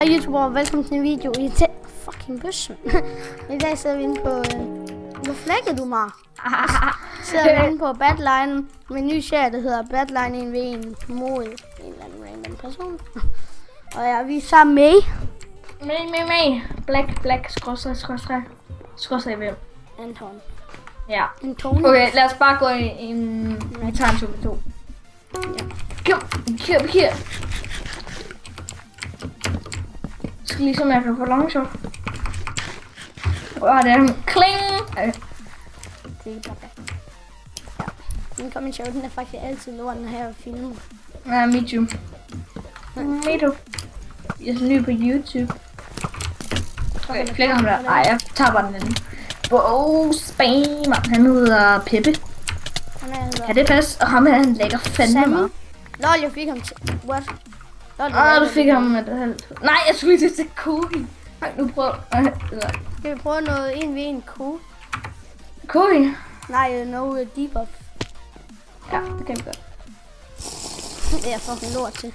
Hej YouTuber, og velkommen til en video i dag. Fucking bøssen. I dag sidder vi inde på... Hvor flækkede du mig? Sidder vi inde på Badline med en ny serie, der hedder Badline 1v1 mod en eller anden random person. Og ja, vi er sammen med... Black, skråstrej hvem? Anton. Ja. Anton. Okay, lad os bare gå i en... Vi tager en 2v2. Ja. Kom her. Jeg skal ligesom jeg kan få longshot. Åh, det er en kling! Det er bare ja. Den kommer sjov, den er faktisk altid lorten her og filmer. Ja, me too. Me too. Jeg er så ny på YouTube. Okay, flækker ham der. Ej, jeg tager bare den anden. Spammer. Han hedder Peppe. Kan det passe? Og ham her, han lægger fandme meget. Lol, jeg fik ham til... What? Du fik ham et halvt. Nej, jeg skulle lige til Kohi. Nu prøv. Skal vi prøve noget 1v1 Ko? Kohi? Nej, no debuff. Ja, det kan vi godt. Det er jeg fucking lort til.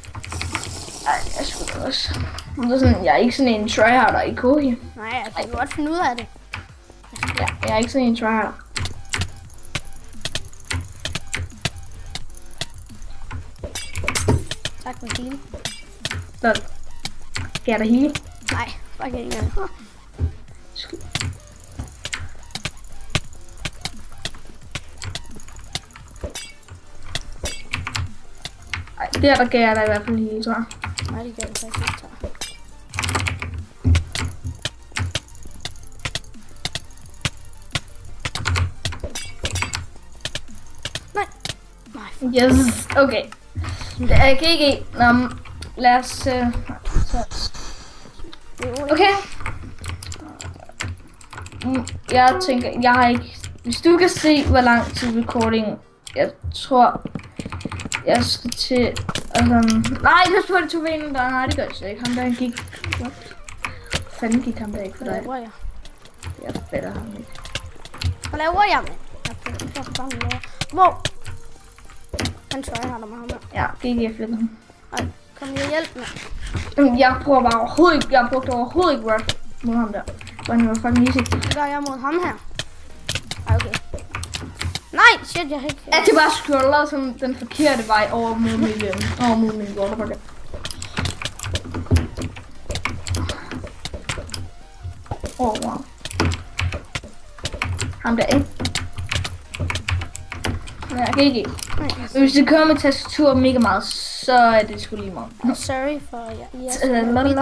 Ej, jeg skulle også. Jeg er ikke sådan en tryharder i Kohi. Nej, jeg kan godt finde ud af det. Ja, jeg er ikke sådan en tryharder. Tak for heal. Lol. Skal jeg da heal? Nej, fuck ikke engang. Ej, der gav jeg dig i hvert fald heal, tror jeg. Nej, det gør jeg faktisk ikke, tror jeg. Nej. Yes, okay. Jeg kan ikke. Lad os... Okay. Jeg tænker, jeg har ikke... Hvis du kan se, hvor lang tid recording... Jeg tror... Jeg skal til... nej, det var det 2v1 der. Nej, det gør jeg slet ikke. Ham der, han gik... What? Fanden gik ham der ikke for dig? Hvad laver jeg? Jeg spiller ham ikke. Hvad laver jeg, mand? Jeg får bare laver. Wow! Han tror, jeg har dig med ham der. Ja, GG, jeg flytter ham. Ej, kom lige og hjælp, mand. Jeg prøver bare overhovedet ikke... Jeg brugte overhovedet ikke rush mod ham der. For han var fucking easy. Det gør jeg mod ham her. Ej, okay. Nej, shit, jeg har ikke... At det bare scroller sådan den forkerte vej over mod min waterbucket. Wow. Ham der, ikke? Ja, GG. Hvis det kører med tastatur mega meget, så er det sgu lige meget. Sorry for jer.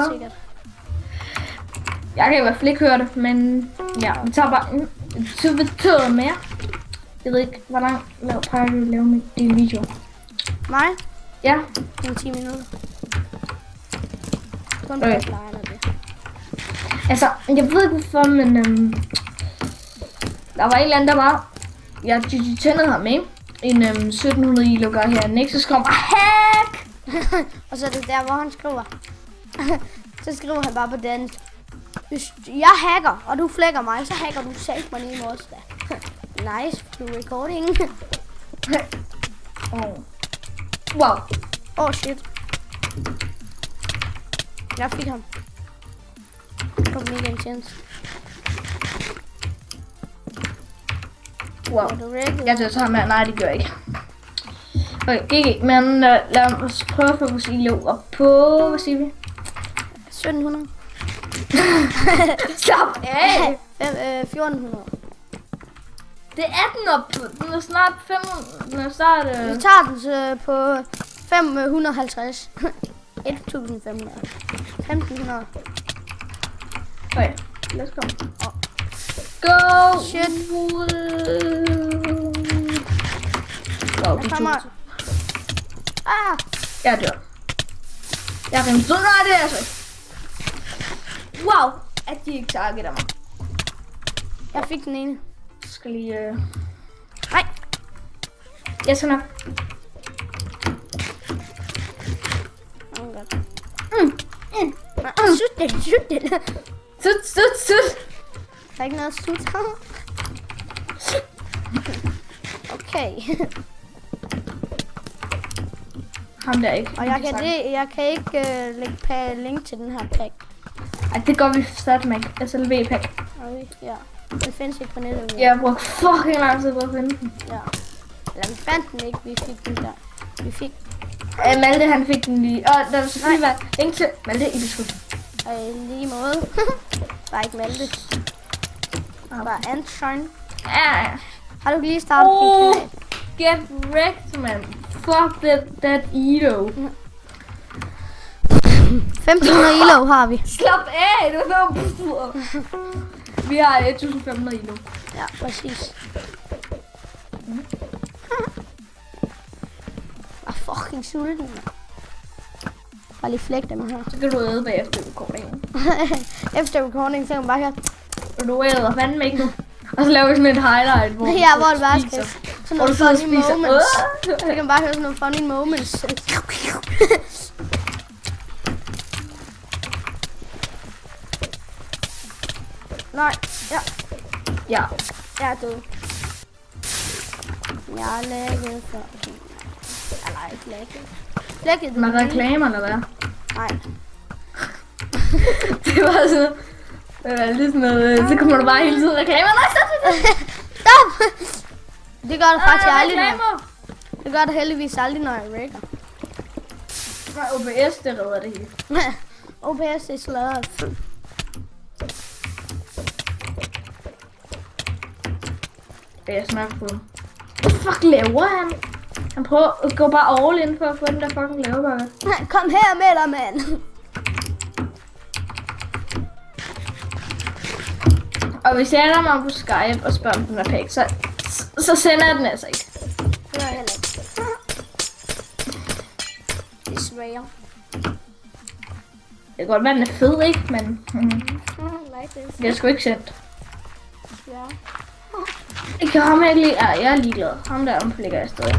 Sikkert. Jeg kan i hvert fald ikke høre det, men ja, vi tager bare en tur mere. Jeg ved ikke, hvor langt plejer du at lave med din video? Mig? Ja. En 10 minutter. Kun okay. Det. Altså, jeg ved ikke hvorfor, men der var en eller anden, der var... Jeg tændede ham med en 1700 e-logger her. Nexus kom hack! Og så er det der, hvor han skriver. Så skriver han bare på den. Hvis jeg hacker, og du flækker mig, så hacker du selv mig lige også da. Nice, du recording. Wow. Shit. Jeg fik ham. Kom mega intense. Wow. Jeg tager ham her. Nej, det gør jeg ikke. Okay, GG. Men lad os prøve at få vores ilo op på, hvad siger vi? 1700. Stop af! 1400. Det er den op på. Den er snart 500. Den er snart... Vi tager den på 550. 1500. 1500. Okay, let's go. Go! Shit. Wow, jeg kommer. Jeg dør. Jeg er rimelig død. Nej, det er jeg så ikke. Wow, at de ikke targeter mig. Jeg fik den ene. Skal lige... Nej. Jeg skal nok. Sut det. Sut. Der er ikke noget sut her. Okay. ham der ikke. Og jeg kan ikke lægge link til den her pack. Ej, det gør vi sat med SLV-pack. Okay, ja. Den findes ikke på nettet. Jeg har brugt fucking lang tid på at finde den. Ja. Eller vi fandt den ikke, vi fik den der. Vi fik... Malte han fik den lige. Og der vil selvfølgelig være link til Malte i beskrivningen. Lige måde. Bare ikke Malte. Bare Anshine. Ja. Har du lige startet din kanal? Get wrecked, man. Fuck that Edo. 1500 elo har vi. Slap af, du er vi har 1500 elo. Ja, præcis. Jeg er fucking sulten. Bare lige flæk dem her. Så kan du æde bagefter recordingen. Efter recording, så kan man bare høre. Og du æder fandme ikke nu. Og så laver vi sådan et highlight, hvor Ja, hvor det bare skal. Sådan nogle funny spiser. moments. Så kan man bare høre sådan nogle funny moments. Nej, ja. Ja. Jeg er død. Jeg er lækket for... Eller ikke lækket. Lækket Med reklamer eller hvad? Nej. Det var sådan... lidt sådan noget... Så kommer du bare hele tiden reklamer. Nej, Stop! Det gør det faktisk aldrig, når... reklamer! Det gør det heldigvis aldrig, når jeg rækker. Nej, OBS, det redder det hele. OBS, det er sladret. Det er smagt på. Hvad fuck laver han? Han prøver at gå bare all in for at få den der fucking lavebakke. Kom her med dig, mand. Og hvis jeg er mig på Skype og spørger om den er pæk, så sender jeg den altså ikke. Det gør jeg heller ikke. Desværre. Det kan godt være, den er fed, ikke? Men det er sgu ikke sendt. Ja. Jeg kan ham ikke lige. Jeg er ligeglad. Ham der ligger jeg stadig.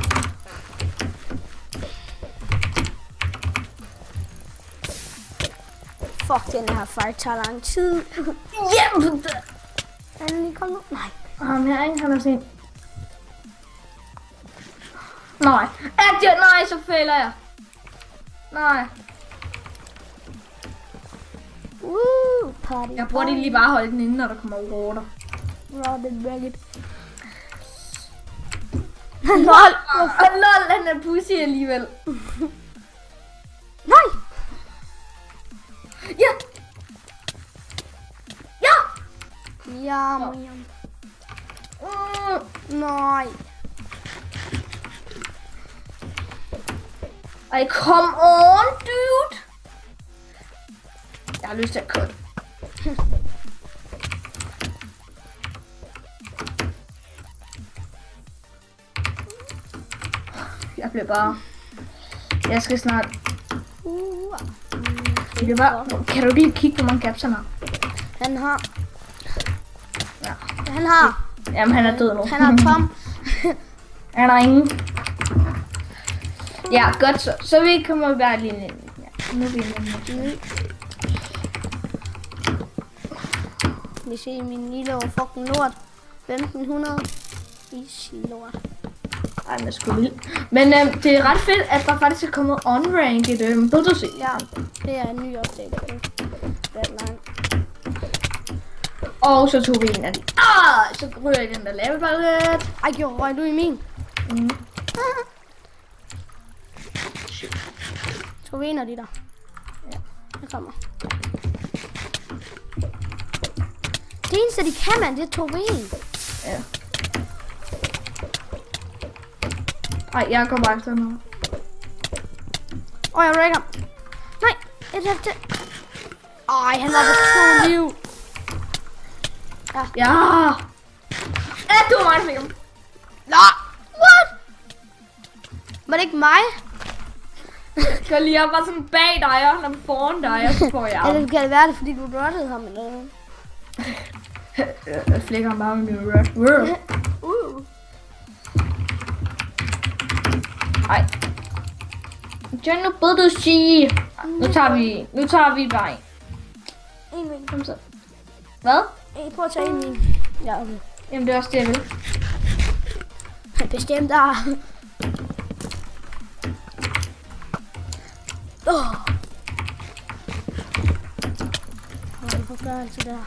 Fuck, den her fight tager lang tid. Jamen! Er den lige kommet? Nej. Ham her, ikke? Han er sen. Nej. Nej, så fejler jeg. Nej. Party. Jeg burde lige bare holde den inde, når der kommer råder. Rotten ragged. Lol! Lol, han er pussy alligevel. Nej! Ja! Ja! Ja, man. Nej. Ej, come on, dude! Jeg har lyst til at kutte. Jeg bliver bare... Jeg skal snart... Det bare... Kan du lige kigge, hvor mange caps han har? Han har... Ja. Han har... Jamen, han er død nu. Han har Tom. Han har ingen. Ja, godt så. Så vi kommer bare lige ind. Ja, nu er vi inde. Vi ser min lille over fucking lort. 1500. Easy lort. Ej, men sgu vildt. Men det er ret fedt, at der faktisk er kommet on-ranked. Ved du se? Ja, det er en ny update på Deadline. Og så tog vi en af de. Så ryger jeg den der laveballet. Ej, røg du i min? Tog vi en af de der? Ja. Jeg kommer. Det eneste de kan, man, det er tog vi en. Ja. Ej, jeg går bare efter nu. Jeg rækker. Nej, et efter. Ej, han var på 2 liv. Ja. Du er mig, Mikkel. Nå, what? Var det ikke mig? Jeg lige op bare sådan bag dig, og han er foran dig, og så får jeg ham. Eller kan det være det, fordi du rottede ham eller noget? Jeg flækker ham bare med min rot. Ej. John, nu burde du sige. Nu tager vi bare en. En min. Kom så. Hvad? Prøv at tage en min. Ja, okay. Jamen det er også det, jeg vil. Bestemt der. Hvorfor gør jeg altid det her?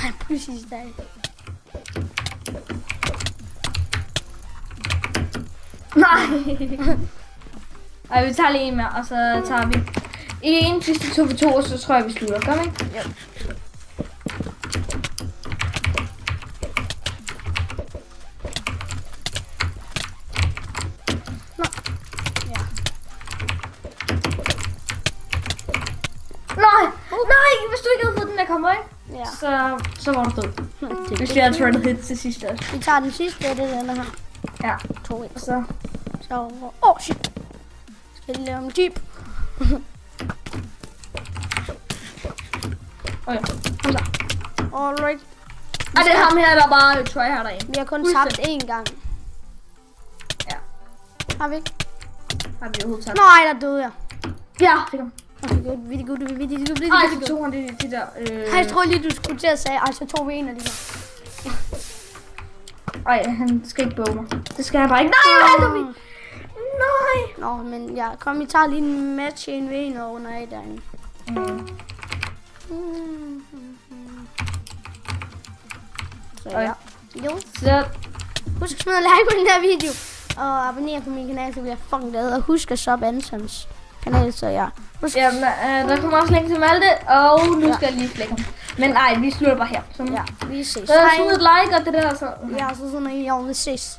Ej, præcis der. Nej. Ej, vi tager lige en mere, og så tager vi en sidste 2v2, og så tror jeg, vi slutter. Gør vi ikke? Jo. Nå. Ja. Nej! Nej! Hvis du ikke havde fået den der kommer, ikke? Ja. Så var du død. Det, Hvis vi havde trynet hit til sidst også. vi tager den sidste, det er den her. Ja. 2-1. Og så... Så, shit. Skal jeg lave en jeep? Okay, kom så. Alright. Ej, det er ham her, der bare tryharder ind. Vi har kun tabt én gang. Ja. Har vi ikke? Har vi overhovedet tabt? Nej, der døde jeg. Ja, det kom. Okay, godt. Vildt godt. Ej, så tog han de der... Jeg tror lige, du skulle til at sige, så tog vi en af de der. Ej, han skal ikke bøge mig. Det skal jeg bare ikke. Nej, hvad er det? Nej. Nå, men ja, kom, vi tager lige en match i en ved og under af derinde. Så ja. Jo. Så... Husk at smide like på den her video. Og abonner på min kanal, så bliver jeg fucking glad. Og husk at sub Antons kanal, så ja. Husk. Jamen, der kommer også link til Malte, og nu skal jeg lige flække ham. Men nej, vi slutter bare her. Så, Ja, vi ses. så smid et like og det der, så... Ja, så sådan noget, vi ses.